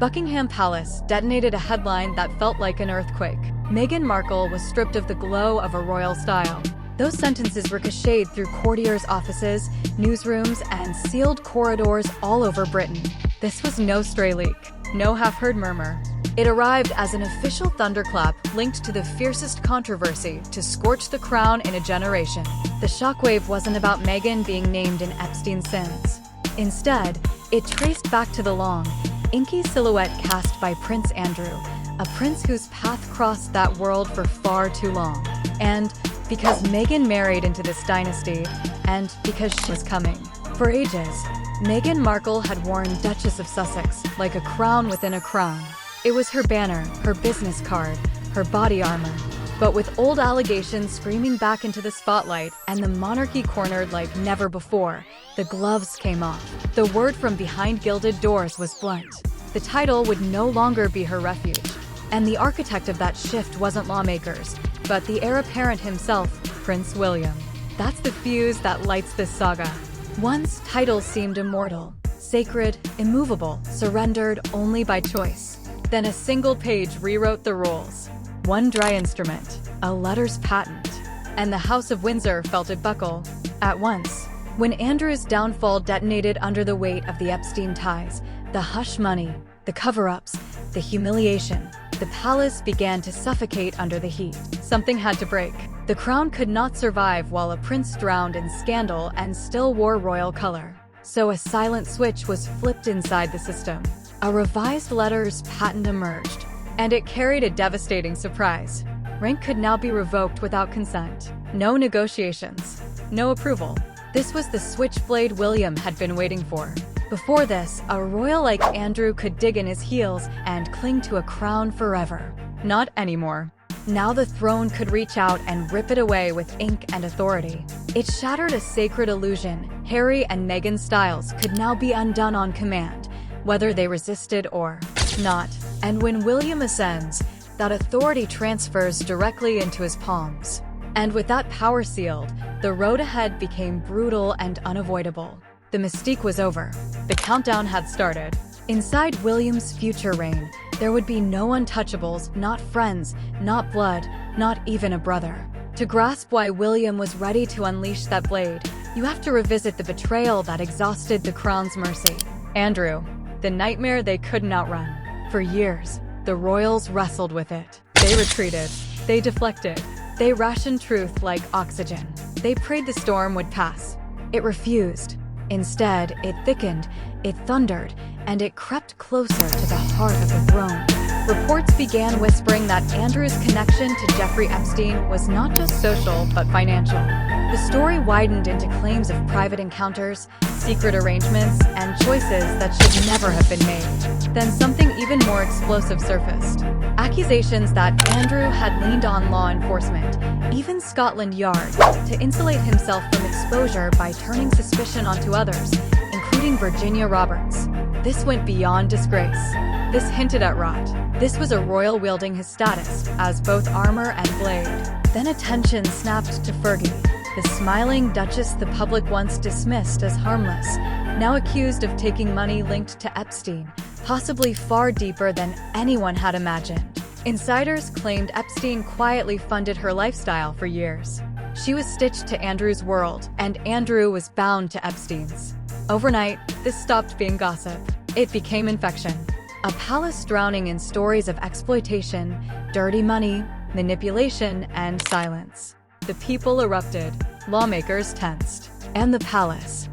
Buckingham Palace detonated a headline that felt like an earthquake. Meghan Markle was stripped of the glow of a royal style. Those sentences ricocheted through courtiers' offices, newsrooms, and sealed corridors all over Britain. This was no stray leak, no half-heard murmur. It arrived as an official thunderclap linked to the fiercest controversy to scorch the crown in a generation. The shockwave wasn't about Meghan being named in Epstein's sins. Instead, it traced back to the long, inky silhouette cast by Prince Andrew, a prince whose path crossed that world for far too long. And because Meghan married into this dynasty, and because she was coming. For ages, Meghan Markle had worn Duchess of Sussex like a crown within a crown. It was her banner, her business card, her body armor. But with old allegations screaming back into the spotlight and the monarchy cornered like never before, the gloves came off. The word from behind gilded doors was blunt. The title would no longer be her refuge. And the architect of that shift wasn't lawmakers, but the heir apparent himself, Prince William. That's the fuse that lights this saga. Once titles seemed immortal, sacred, immovable, surrendered only by choice. Then a single page rewrote the rules. One dry instrument, a letter's patent, and the House of Windsor felt it buckle. At once, when Andrew's downfall detonated under the weight of the Epstein ties, the hush money, the cover-ups, the humiliation, the palace began to suffocate under the heat. Something had to break. The crown could not survive while a prince drowned in scandal and still wore royal color. So a silent switch was flipped inside the system. A revised letter's patent emerged, and it carried a devastating surprise. Rank could now be revoked without consent. No negotiations, no approval. This was the switchblade William had been waiting for. Before this, a royal like Andrew could dig in his heels and cling to a crown forever. Not anymore. Now the throne could reach out and rip it away with ink and authority. It shattered a sacred illusion. Harry and Meghan's styles could now be undone on command, whether they resisted or not. And when William ascends, that authority transfers directly into his palms. And with that power sealed, the road ahead became brutal and unavoidable. The mystique was over. The countdown had started. Inside William's future reign, there would be no untouchables, not friends, not blood, not even a brother. To grasp why William was ready to unleash that blade, you have to revisit the betrayal that exhausted the crown's mercy. Andrew, the nightmare they couldn't outrun. For years, the royals wrestled with it. They retreated. They deflected. They rationed truth like oxygen. They prayed the storm would pass. It refused. Instead, it thickened, it thundered, and it crept closer to the heart of the throne. Reports began whispering that Andrew's connection to Jeffrey Epstein was not just social, but financial. The story widened into claims of private encounters, secret arrangements, and choices that should never have been made. Then something even more explosive surfaced. Accusations that Andrew had leaned on law enforcement, even Scotland Yard, to insulate himself from exposure by turning suspicion onto others, including Virginia Roberts. This went beyond disgrace. This hinted at rot. This was a royal wielding his status as both armor and blade. Then attention snapped to Fergie, the smiling duchess the public once dismissed as harmless, now accused of taking money linked to Epstein, possibly far deeper than anyone had imagined. Insiders claimed Epstein quietly funded her lifestyle for years. She was stitched to Andrew's world, and Andrew was bound to Epstein's. Overnight, this stopped being gossip. It became infection. A palace drowning in stories of exploitation, dirty money, manipulation, and silence. The people erupted, lawmakers tensed, and the palace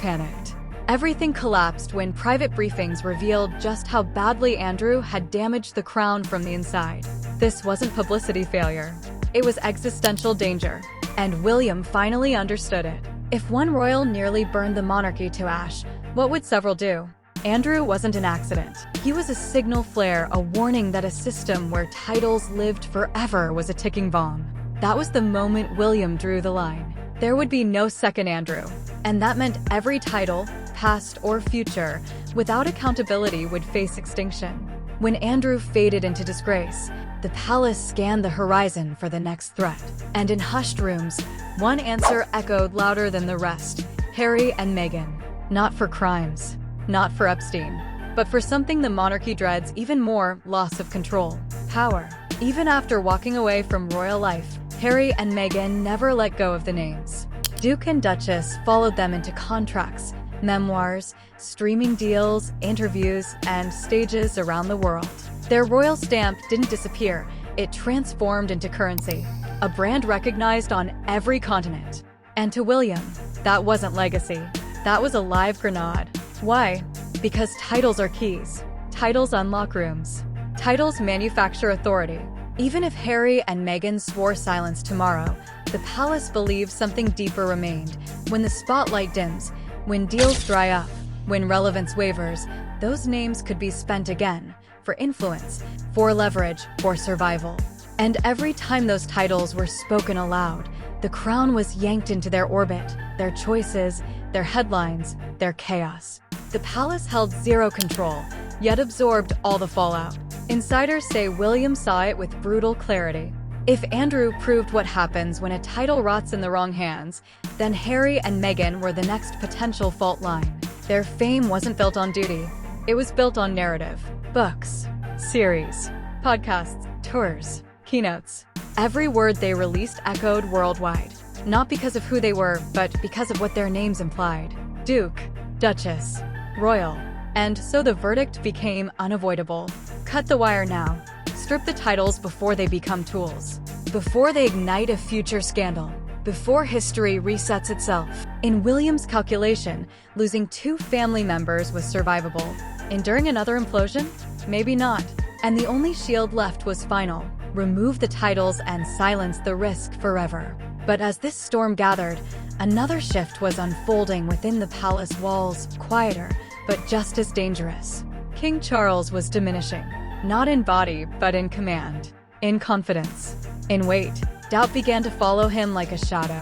panicked. Everything collapsed when private briefings revealed just how badly Andrew had damaged the crown from the inside. This wasn't publicity failure. It was existential danger, and William finally understood it. If one royal nearly burned the monarchy to ash, what would several do? Andrew wasn't an accident. He was a signal flare, a warning that a system where titles lived forever was a ticking bomb. That was the moment William drew the line. There would be no second Andrew. And that meant every title, past or future, without accountability would face extinction. When Andrew faded into disgrace, the palace scanned the horizon for the next threat. And in hushed rooms, one answer echoed louder than the rest: Harry and Meghan. Not for crimes. Not for Epstein. but for something the monarchy dreads even more: loss of control, power. Even after walking away from royal life, Harry and Meghan never let go of the names. Duke and Duchess followed them into contracts, memoirs, streaming deals, interviews, and stages around the world. Their royal stamp didn't disappear, it transformed into currency, a brand recognized on every continent. And to William, that wasn't legacy, that was a live grenade. Why? Because titles are keys. Titles unlock rooms. Titles manufacture authority. Even if Harry and Meghan swore silence tomorrow, the palace believes something deeper remained. When the spotlight dims, when deals dry up, when relevance wavers, those names could be spent again, for influence, for leverage, for survival. And every time those titles were spoken aloud, the crown was yanked into their orbit, their choices, their headlines, their chaos. The palace held zero control, yet absorbed all the fallout. Insiders say William saw it with brutal clarity. If Andrew proved what happens when a title rots in the wrong hands, then Harry and Meghan were the next potential fault line. Their fame wasn't built on duty. It was built on narrative. Books, series, podcasts, tours, keynotes. Every word they released echoed worldwide. Not because of who they were, but because of what their names implied. Duke, Duchess, Royal. And so the verdict became unavoidable. Cut the wire now. Strip the titles before they become tools. Before they ignite a future scandal. Before history resets itself. In William's calculation, losing 2 family members was survivable. Enduring another implosion? Maybe not. And the only shield left was final. Remove the titles and silence the risk forever. But as this storm gathered, another shift was unfolding within the palace walls, quieter, but just as dangerous. King Charles was diminishing, not in body, but in command, in confidence, in weight. Doubt began to follow him like a shadow.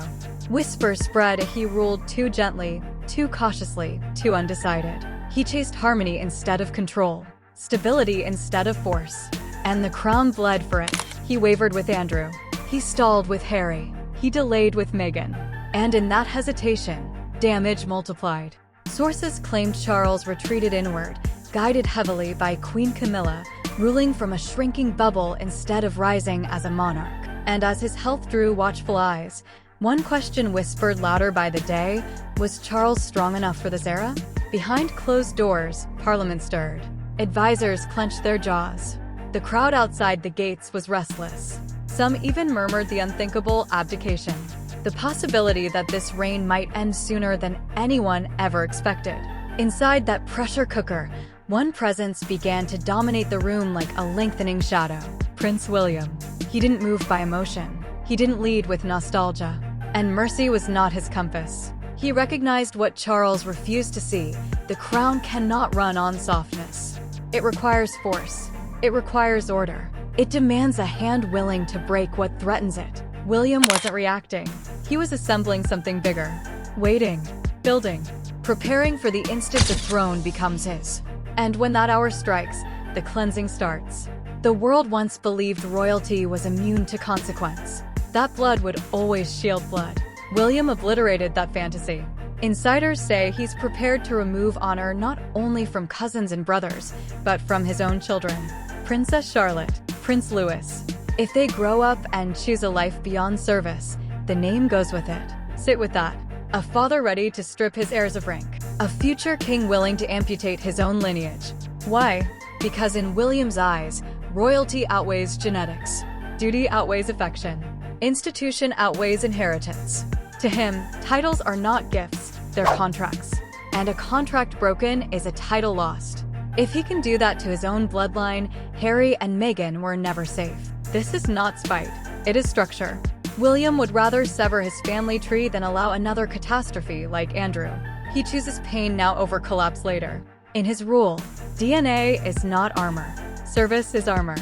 Whispers spread he ruled too gently, too cautiously, too undecided. He chased harmony instead of control, stability instead of force. And the crown bled for it. He wavered with Andrew. He stalled with Harry. He delayed with Meghan. And in that hesitation, damage multiplied. Sources claimed Charles retreated inward, guided heavily by Queen Camilla, ruling from a shrinking bubble instead of rising as a monarch. And as his health drew watchful eyes, one question whispered louder by the day: was Charles strong enough for this era? Behind closed doors, Parliament stirred. Advisors clenched their jaws. The crowd outside the gates was restless. Some even murmured the unthinkable abdication. The possibility that this reign might end sooner than anyone ever expected. Inside that pressure cooker, one presence began to dominate the room like a lengthening shadow. Prince William. He didn't move by emotion. He didn't lead with nostalgia. And mercy was not his compass. He recognized what Charles refused to see. The crown cannot run on softness. It requires force. It requires order. It demands a hand willing to break what threatens it. William wasn't reacting. He was assembling something bigger. Waiting. Building. Preparing for the instant the throne becomes his. And when that hour strikes, the cleansing starts. The world once believed royalty was immune to consequence. That blood would always shield blood. William obliterated that fantasy. Insiders say he's prepared to remove honor not only from cousins and brothers, but from his own children. Princess Charlotte, Prince Louis. If they grow up and choose a life beyond service, the name goes with it. Sit with that. A father ready to strip his heirs of rank. A future king willing to amputate his own lineage. Why? Because in William's eyes, royalty outweighs genetics. Duty outweighs affection. Institution outweighs inheritance. To him, titles are not gifts, they're contracts. And a contract broken is a title lost. If he can do that to his own bloodline, Harry and Meghan were never safe. This is not spite, it is structure. William would rather sever his family tree than allow another catastrophe like Andrew. He chooses pain now over collapse later. In his rule, DNA is not armor. Service is armor.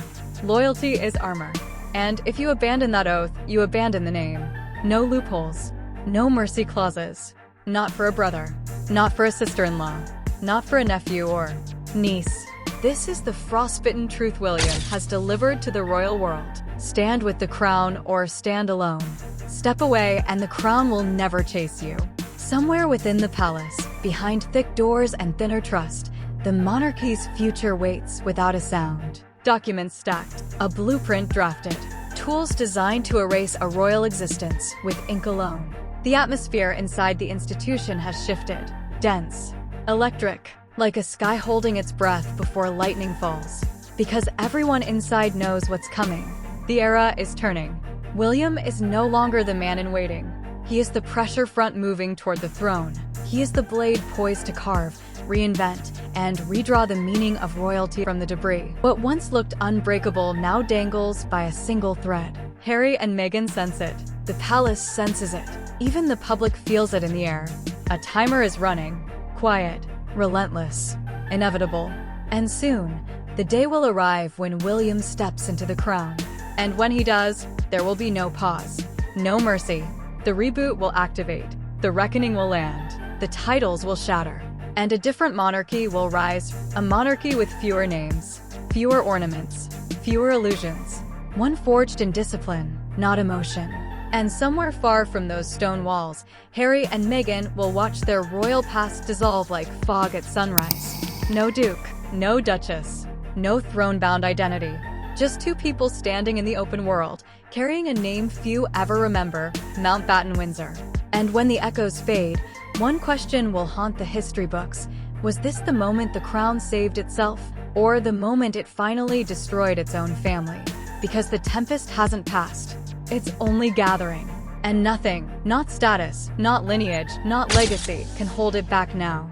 Loyalty is armor. And if you abandon that oath, you abandon the name. No loopholes. No mercy clauses. Not for a brother. Not for a sister-in-law. Not for a nephew or niece. This is the frostbitten truth William has delivered to the royal world. Stand with the crown or stand alone. Step away and the crown will never chase you. Somewhere within the palace, behind thick doors and thinner trust, The monarchy's future waits without a sound. Documents stacked, a blueprint drafted, tools designed to erase a royal existence with ink alone. The atmosphere inside the institution has shifted. Dense, electric, like a sky holding its breath before lightning falls. Because everyone inside knows what's coming. The era is turning. William is no longer the man in waiting. He is the pressure front moving toward the throne. He is the blade poised to carve, reinvent, and redraw the meaning of royalty from the debris. What once looked unbreakable now dangles by a single thread. Harry and Meghan sense it. The palace senses it. Even the public feels it in the air. A timer is running. Quiet, relentless, inevitable. And soon, the day will arrive when William steps into the crown. And when he does, there will be no pause, no mercy. The reboot will activate. The reckoning will land. The titles will shatter. And a different monarchy will rise, a monarchy with fewer names, fewer ornaments, fewer illusions. One forged in discipline, not emotion. And somewhere far from those stone walls, Harry and Meghan will watch their royal past dissolve like fog at sunrise. No duke, no duchess, no throne-bound identity. Just two people standing in the open world, carrying a name few ever remember, Mountbatten Windsor. And when the echoes fade, one question will haunt the history books. Was this the moment the crown saved itself? Or the moment it finally destroyed its own family? Because the tempest hasn't passed. It's only gathering. And nothing, not status, not lineage, not legacy, can hold it back now.